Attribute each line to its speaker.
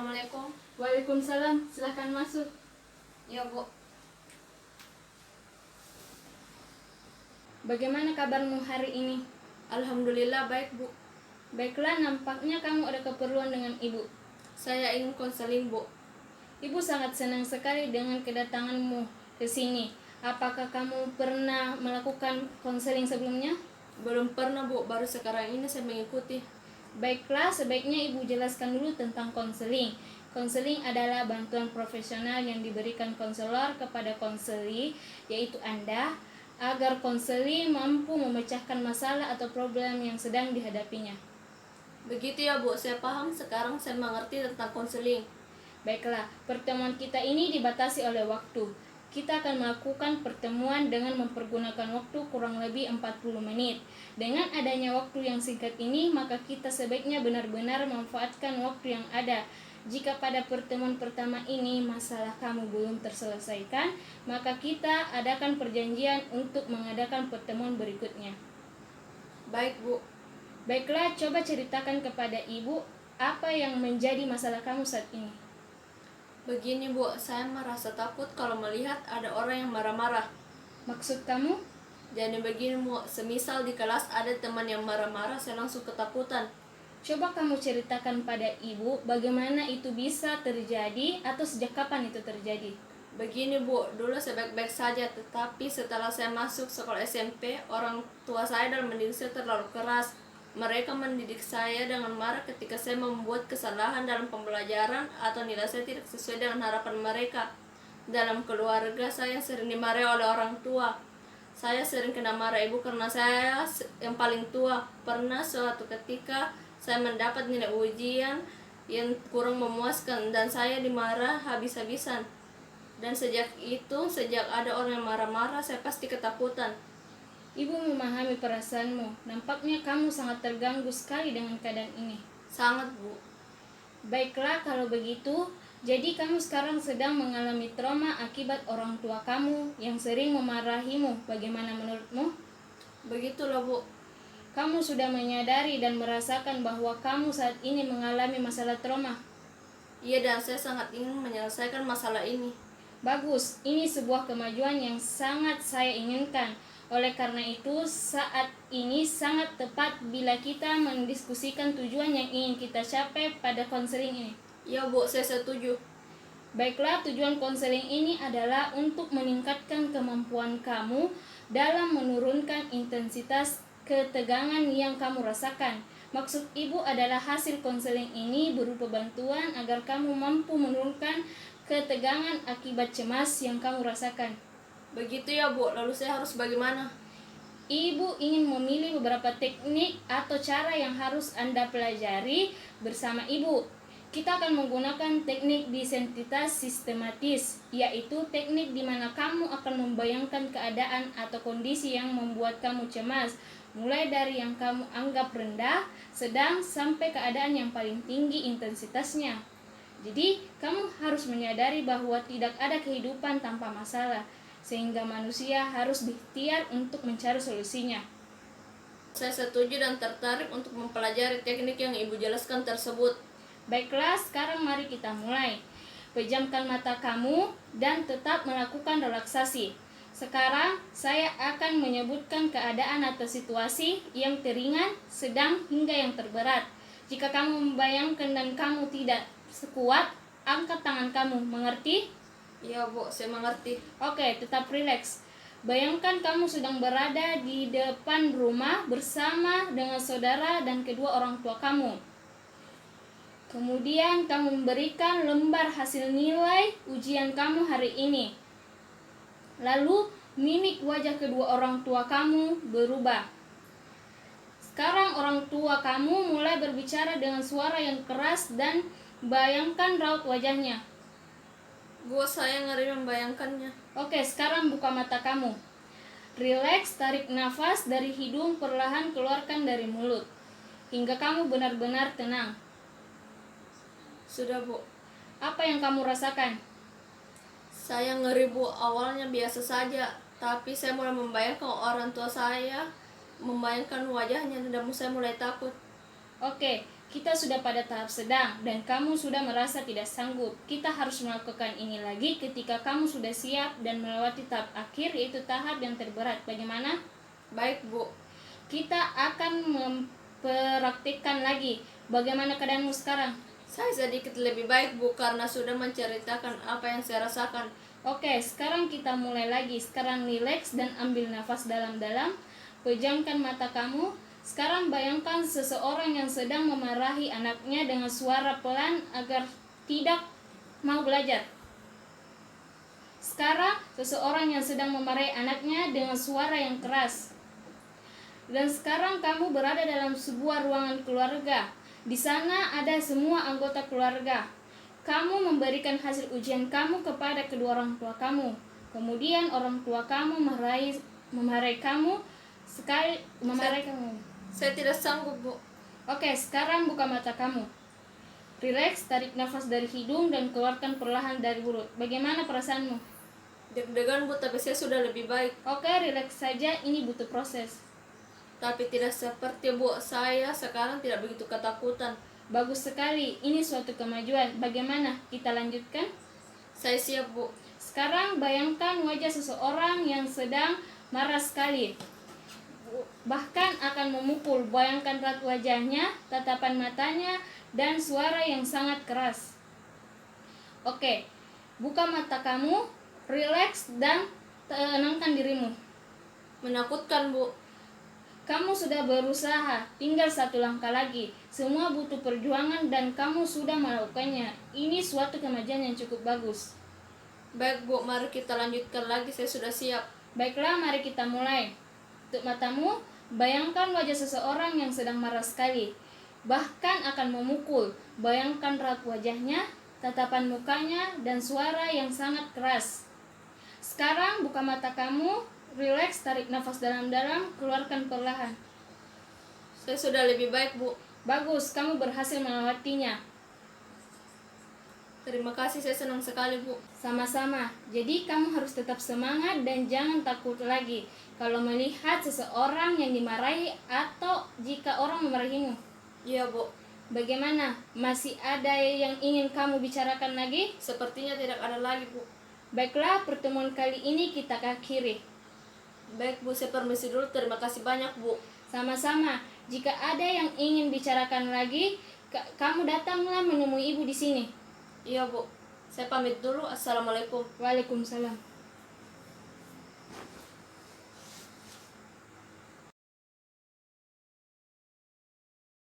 Speaker 1: Assalamualaikum.
Speaker 2: Waalaikumsalam, silahkan masuk.
Speaker 1: Ya, Bu.
Speaker 2: Bagaimana kabarmu hari ini?
Speaker 1: Alhamdulillah baik, Bu.
Speaker 2: Baiklah, nampaknya kamu ada keperluan dengan ibu.
Speaker 1: Saya ingin konseling, Bu.
Speaker 2: Ibu sangat senang sekali dengan kedatanganmu ke sini. Apakah kamu pernah melakukan konseling sebelumnya?
Speaker 1: Belum pernah, Bu. Baru sekarang ini saya mengikuti.
Speaker 2: Baiklah, sebaiknya ibu jelaskan dulu tentang konseling. Konseling adalah bantuan profesional yang diberikan konselor kepada konseli, yaitu Anda, agar konseli mampu memecahkan masalah atau problem yang sedang dihadapinya.
Speaker 1: Begitu ya, Bu. Saya paham. Sekarang saya mengerti tentang konseling.
Speaker 2: Baiklah, pertemuan kita ini dibatasi oleh waktu. Kita akan melakukan pertemuan dengan mempergunakan waktu kurang lebih 40 menit. Dengan adanya waktu yang singkat ini, maka kita sebaiknya benar-benar memanfaatkan waktu yang ada. Jika pada pertemuan pertama ini masalah kamu belum terselesaikan, maka kita adakan perjanjian untuk mengadakan pertemuan berikutnya.
Speaker 1: Baik, Bu.
Speaker 2: Baiklah, coba ceritakan kepada ibu apa yang menjadi masalah kamu saat ini.
Speaker 1: Begini, Bu. Saya merasa takut kalau melihat ada orang yang marah-marah.
Speaker 2: Maksud kamu?
Speaker 1: Jadi begini, Bu. Semisal di kelas ada teman yang marah-marah, saya langsung ketakutan.
Speaker 2: Coba kamu ceritakan pada ibu bagaimana itu bisa terjadi atau sejak kapan itu terjadi.
Speaker 1: Begini, Bu. Dulu saya baik-baik saja, tetapi setelah saya masuk sekolah SMP, orang tua saya dalam mendidik saya terlalu keras. Mereka mendidik saya dengan marah ketika saya membuat kesalahan dalam pembelajaran atau nilai saya tidak sesuai dengan harapan mereka. Dalam keluarga saya sering dimarahi oleh orang tua. Saya sering kena marah ibu karena saya yang paling tua. Pernah suatu ketika saya mendapat nilai ujian yang kurang memuaskan dan saya dimarah habis-habisan. Dan sejak ada orang yang marah-marah, saya pasti ketakutan.
Speaker 2: Ibu memahami perasaanmu. Nampaknya kamu sangat terganggu sekali dengan keadaan ini.
Speaker 1: Sangat, Bu.
Speaker 2: Baiklah, kalau begitu, jadi kamu sekarang sedang mengalami trauma akibat orang tua kamu yang sering memarahimu. Bagaimana menurutmu?
Speaker 1: Begitulah, Bu.
Speaker 2: Kamu sudah menyadari dan merasakan bahwa kamu saat ini mengalami masalah trauma.
Speaker 1: Iya, dan saya sangat ingin menyelesaikan masalah ini.
Speaker 2: Bagus, ini sebuah kemajuan yang sangat saya inginkan. Oleh karena itu, saat ini sangat tepat bila kita mendiskusikan tujuan yang ingin kita capai pada konseling ini.
Speaker 1: Ya, Bu, saya setuju.
Speaker 2: Baiklah, tujuan konseling ini adalah untuk meningkatkan kemampuan kamu dalam menurunkan intensitas ketegangan yang kamu rasakan. Maksud ibu adalah hasil konseling ini berupa bantuan agar kamu mampu menurunkan ketegangan akibat cemas yang kamu rasakan.
Speaker 1: Begitu ya, Bu. Lalu saya harus bagaimana?
Speaker 2: Ibu ingin memilih beberapa teknik atau cara yang harus Anda pelajari bersama ibu. Kita akan menggunakan teknik desensititas sistematis, yaitu teknik di mana kamu akan membayangkan keadaan atau kondisi yang membuat kamu cemas, mulai dari yang kamu anggap rendah, sedang, sampai keadaan yang paling tinggi intensitasnya. Jadi, kamu harus menyadari bahwa tidak ada kehidupan tanpa masalah, sehingga manusia harus berikhtiar untuk mencari solusinya.
Speaker 1: Saya setuju dan tertarik untuk mempelajari teknik yang Ibu jelaskan tersebut.
Speaker 2: Baiklah, sekarang mari kita mulai. Pejamkan mata kamu dan tetap melakukan relaksasi. Sekarang saya akan menyebutkan keadaan atau situasi yang teringan, sedang, hingga yang terberat. Jika kamu membayangkan dan kamu tidak sekuat, angkat tangan kamu. Mengerti?
Speaker 1: Ya, Bu, saya mengerti.
Speaker 2: Oke, tetap rileks. Bayangkan kamu sedang berada di depan rumah bersama dengan saudara dan kedua orang tua kamu. Kemudian kamu memberikan lembar hasil nilai ujian kamu hari ini. Lalu mimik wajah kedua orang tua kamu berubah. Sekarang orang tua kamu mulai berbicara dengan suara yang keras dan bayangkan raut wajahnya.
Speaker 1: Bu, saya ngeri membayangkannya.
Speaker 2: Oke, sekarang buka mata kamu. Rileks, tarik nafas dari hidung, perlahan keluarkan dari mulut. Hingga kamu benar-benar tenang.
Speaker 1: Sudah, Bu.
Speaker 2: Apa yang kamu rasakan?
Speaker 1: Saya ngeri, Bu. Awalnya biasa saja, tapi saya mulai membayangkan orang tua saya, membayangkan wajahnya dan saya mulai takut.
Speaker 2: Oke, kita sudah pada tahap sedang dan kamu sudah merasa tidak sanggup. Kita harus melakukan ini lagi ketika kamu sudah siap dan melewati tahap akhir, yaitu tahap yang terberat. Bagaimana?
Speaker 1: Baik, Bu.
Speaker 2: Kita akan mempraktikkan lagi. Bagaimana keadaanmu sekarang?
Speaker 1: Saya sedikit lebih baik, Bu, karena sudah menceritakan apa yang saya rasakan.
Speaker 2: Oke, sekarang kita mulai lagi. Sekarang rileks dan ambil nafas dalam-dalam. Pejamkan mata kamu. Sekarang bayangkan seseorang yang sedang memarahi anaknya dengan suara pelan agar tidak mau belajar. Sekarang seseorang yang sedang memarahi anaknya dengan suara yang keras. Dan sekarang kamu berada dalam sebuah ruangan keluarga. Di sana ada semua anggota keluarga. Kamu memberikan hasil ujian kamu kepada kedua orang tua kamu. Kemudian orang tua kamu memarahi kamu kamu.
Speaker 1: Saya tidak sanggup, Bu.
Speaker 2: Oke, sekarang buka mata kamu. Rileks, tarik nafas dari hidung dan keluarkan perlahan dari mulut. Bagaimana perasaanmu?
Speaker 1: Deg-degan, Bu, tapi saya sudah lebih baik.
Speaker 2: Oke, rileks saja, ini butuh proses.
Speaker 1: Tapi tidak seperti, Bu. Saya sekarang tidak begitu ketakutan.
Speaker 2: Bagus sekali, ini suatu kemajuan. Bagaimana? Kita lanjutkan?
Speaker 1: Saya siap, Bu.
Speaker 2: Sekarang bayangkan wajah seseorang yang sedang marah sekali, bahkan akan memukul. Bayangkan raut wajahnya, tatapan matanya, dan suara yang sangat keras. Oke, buka mata kamu, rileks dan tenangkan dirimu.
Speaker 1: Menakutkan, Bu.
Speaker 2: Kamu sudah berusaha, tinggal satu langkah lagi. Semua butuh perjuangan dan kamu sudah melakukannya. Ini suatu kemajuan yang cukup bagus.
Speaker 1: Baik, Bu, mari kita lanjutkan lagi. Saya sudah siap.
Speaker 2: Baiklah, mari kita mulai. Tutup matamu, bayangkan wajah seseorang yang sedang marah sekali, bahkan akan memukul. Bayangkan raut wajahnya, tatapan mukanya, dan suara yang sangat keras. Sekarang buka mata kamu, rileks, tarik nafas dalam-dalam, keluarkan perlahan.
Speaker 1: Saya sudah lebih baik, Bu.
Speaker 2: Bagus, kamu berhasil melewatinya.
Speaker 1: Terima kasih, saya senang sekali, Bu.
Speaker 2: Sama-sama. Jadi kamu harus tetap semangat dan jangan takut lagi kalau melihat seseorang yang dimarahi atau jika orang memarahimu.
Speaker 1: Iya, Bu.
Speaker 2: Bagaimana? Masih ada yang ingin kamu bicarakan lagi?
Speaker 1: Sepertinya tidak ada lagi, Bu.
Speaker 2: Baiklah, pertemuan kali ini kita akhiri.
Speaker 1: Baik, Bu, saya permisi dulu. Terima kasih banyak, Bu.
Speaker 2: Sama-sama. Jika ada yang ingin bicarakan lagi, kamu datanglah menemui ibu di sini.
Speaker 1: Iya, Bu. Saya pamit dulu. Assalamualaikum.
Speaker 2: Waalaikumsalam.